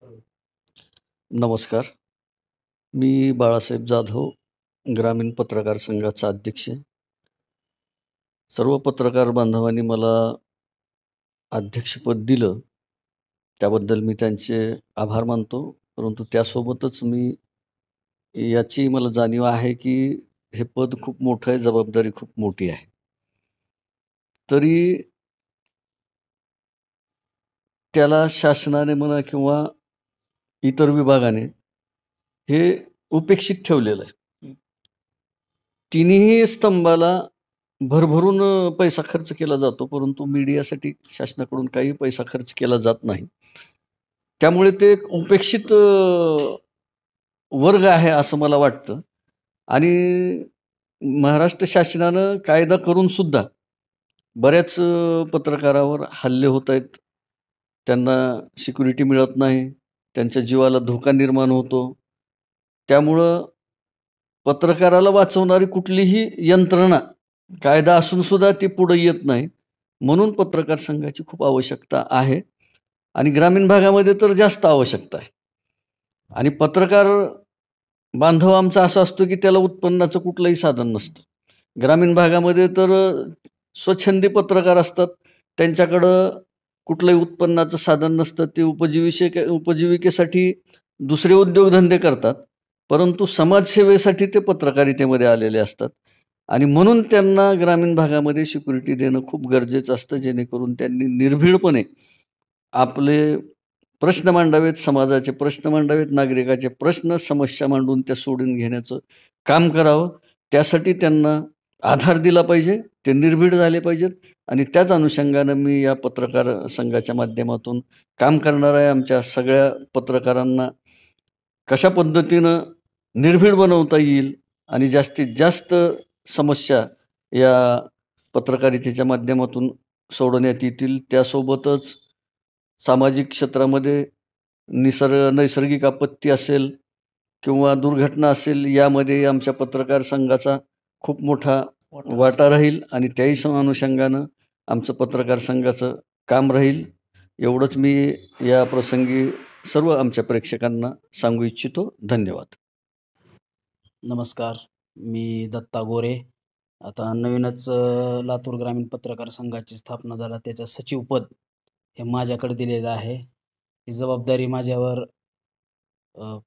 नमस्कार. मी बाळासाहेब जाधव, ग्रामीण पत्रकार संघाचा अध्यक्ष. सर्व पत्रकार बांधवांनी मला अध्यक्षपद दिलं, त्याबद्दल मी त्यांचे आभार मानतो. परंतु त्यासोबतच याची मला जाणीव आहे की हे पद खूप मोठं आहे, जबाबदारी खूप मोठी आहे. तरी त्याला शासनाने म्हणा किंवा इतर विभागाने हे उपेक्षित ठेवलेलं आहे. तिन्ही स्तंभाला भरभरून पैसा खर्च केला जातो, परंतु मीडियासाठी शासनाकडून काही पैसा खर्च केला जात नाही. त्यामुळे ते एक उपेक्षित वर्ग आहे असं मला वाटतं. आणि महाराष्ट्र शासनानं कायदा करून सुद्धा बऱ्याच पत्रकारावर हल्ले होत आहेत. त्यांना सिक्युरिटी मिळत नाही, त्यांच्या जीवाला धोका निर्माण होतो. त्यामुळं पत्रकाराला वाचवणारी कुठलीही यंत्रणा, कायदा असून सुद्धा ती पुढे येत नाही. म्हणून पत्रकार संघाची खूप आवश्यकता आहे आणि ग्रामीण भागामध्ये तर जास्त आवश्यकता आहे. आणि पत्रकार बांधव आमचा असा असतो की त्याला उत्पन्नाचं कुठलंही साधन नसतं. ग्रामीण भागामध्ये तर स्वच्छंदी पत्रकार असतात, त्यांच्याकडं कुठलंही उत्पन्नाचं साधन नसतं. ते उपजीविकेसाठी दुसरे उद्योगधंदे करतात, परंतु समाजसेवेसाठी ते पत्रकारितेमध्ये आलेले असतात. आणि म्हणून त्यांना ग्रामीण भागामध्ये सिक्युरिटी देणं खूप गरजेचं असतं, जेणेकरून त्यांनी निर्भीडपणे आपले प्रश्न मांडावेत, समाजाचे प्रश्न मांडावेत, नागरिकाचे प्रश्न, समस्या मांडून त्या सोडून घेण्याचं काम करावं. त्यासाठी त्यांना आधार दिला पाहिजे, ते निर्भीड झाले पाहिजेत. आणि त्याच अनुषंगानं मी या पत्रकार संघाच्या माध्यमातून काम करणार आहे. आमच्या सगळ्या पत्रकारांना कशा पद्धतीनं निर्भीड बनवता येईल आणि जास्तीत जास्त समस्या या पत्रकारितेच्या माध्यमातून सोडवण्यात येतील. त्यासोबतच सामाजिक क्षेत्रामध्ये नैसर्गिक आपत्ती असेल किंवा दुर्घटना असेल, यामध्ये आमच्या पत्रकार संघाचा खूप मोठा वाटा राहील आणि त्याही अनुषंगानं आमचं पत्रकार संघाचं काम राहील. एवढंच मी या प्रसंगी सर्व आमच्या प्रेक्षकांना सांगू इच्छितो. धन्यवाद. नमस्कार, मी दत्ता गोरे. आता नवीनच लातूर ग्रामीण पत्रकार संघाची स्थापना झाला, त्याचं सचिवपद हे माझ्याकडे दिलेलं आहे. ही जबाबदारी माझ्यावर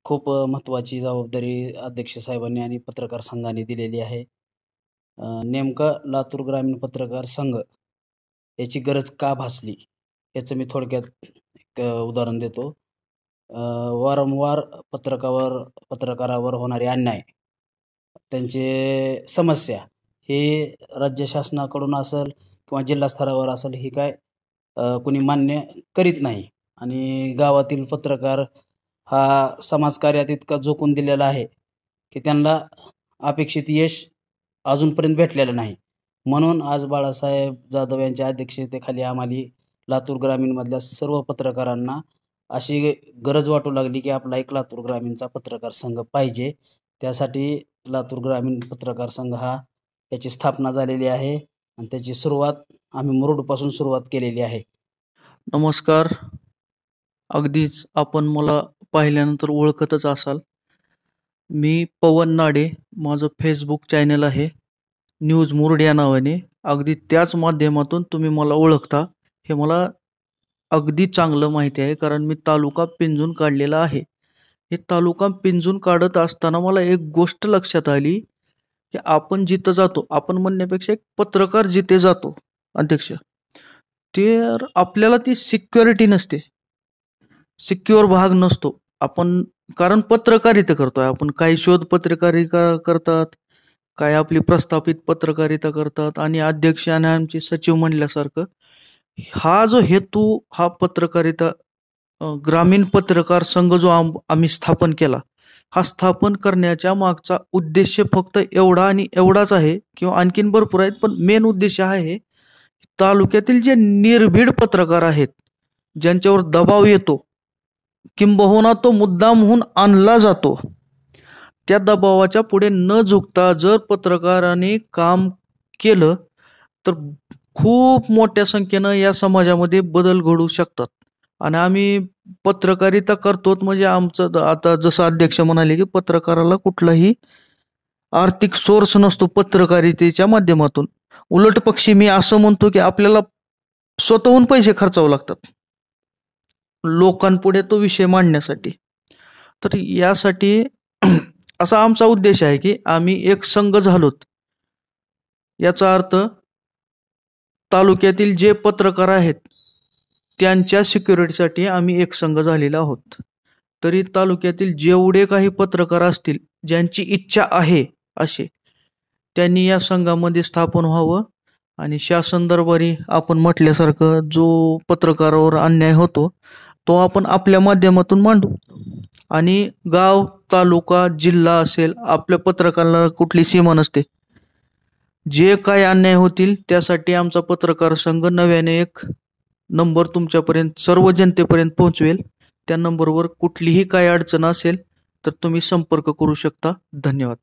खूप महत्त्वाची जबाबदारी अध्यक्ष साहेबांनी आणि पत्रकार संघाने दिलेली आहे. नेमका लातूर ग्रामीण पत्रकार संघ याची गरज का भासली याचं मी थोडक्यात एक उदाहरण देतो. वारंवार पत्रकारावर होणारे अन्याय, त्यांचे समस्या हे राज्य शासनाकडून असेल किंवा जिल्हा स्तरावर असेल, ही काय कोणी मान्य करीत नाही. आणि गावातील पत्रकार हा समाजकार्यात इतका झोकून दिलेला आहे की त्यांना अपेक्षित यश अजूनपर्यंत भेटलेलं नाही. म्हणून आज बाळासाहेब जाधव यांच्या अध्यक्षतेखाली आम्हाला लातूर ग्रामीणमधल्या सर्व पत्रकारांना अशी गरज वाटू लागली की आपला एक लातूर ग्रामीणचा पत्रकार संघ पाहिजे. त्यासाठी लातूर ग्रामीण पत्रकार संघ याची स्थापना झालेली आहे आणि त्याची सुरुवात आम्ही मुरुडपासून सुरुवात केलेली आहे. नमस्कार. अगदीच आपण मला पाहिल्यानंतर ओळखतच असाल. मी पवन नाडे, माझं फेसबुक चॅनल आहे न्यूज मुरुड या नावाने. अगदी त्याच माध्यमातून तुम्ही मला ओळखता हे मला अगदी चांगलं माहिती आहे, कारण मी तालुका पिंजून काढलेला आहे. हे तालुका पिंजून काढत असताना मला एक गोष्ट लक्षात आली की आपण जिथं जातो, आपण म्हणण्यापेक्षा एक पत्रकार जिथे जातो अध्यक्ष, तर आपल्याला ती सिक्युरिटी नसते, सिक्युअर भाग नसतो. आपण कारण पत्रकारिता करतोय आपण, काही शोध पत्रकारिता करतात, काय आपली प्रस्थापित पत्रकारिता करतात, आणि अध्यक्ष आणि आमचे सचिव म्हणल्यासारखं हा जो हेतू, हा पत्रकारिता ग्रामीण पत्रकार संघ जो आम्ही स्थापन केला, हा स्थापन करण्याच्या मागचा उद्देश फक्त एवढा आणि एवढाच आहे, किंवा आणखीन भरपूर आहेत, पण मेन उद्देश आहे तालुक्यातील जे निर्भीड पत्रकार आहेत, ज्यांच्यावर दबाव येतो, किंबहुना तो मुद्दाम होऊन आणला जातो, त्या दबावाच्या पुढे न झुकता जर पत्रकाराने काम केलं तर खूप मोठ्या संख्येनं या समाजामध्ये बदल घडू शकतात. आणि आम्ही पत्रकारिता करतो म्हणजे आमचं आता जसं अध्यक्ष म्हणाले की पत्रकाराला कुठलाही आर्थिक सोर्स नसतो पत्रकारितेच्या माध्यमातून. उलट पक्षी मी असं म्हणतो की आपल्याला स्वतःहून पैसे खर्चावे लागतात लोकांपुढे तो विषय मांडण्यासाठी. तर यासाठी असा आमचा उद्देश आहे की आम्ही एक संघ झालोत. याचा अर्थ तालुक्यातील जे पत्रकार आहेत त्यांच्या सिक्युरिटीसाठी आम्ही एक संघ झालेला आहोत. तरी तालुक्यातील जेवढे काही पत्रकार असतील ज्यांची इच्छा आहे असे त्यांनी या संघामध्ये स्थापन व्हावं आणि शासन दरबारी आपण म्हटल्यासारखं जो पत्रकारावर अन्याय होतो तो आपण आपल्या माध्यमातून मांडू. आणि गाव, तालुका, जिल्हा असेल, आपल्या पत्रकाराला कुठली सीमा नसते. जे काय अन्याय होतील त्यासाठी आमचा पत्रकार संघ नव्याने एक नंबर तुमच्यापर्यंत सर्व जनतेपर्यंत पोहोचवेल. त्या नंबरवर कुठलीही काय अडचण असेल तर तुम्ही संपर्क करू शकता. धन्यवाद.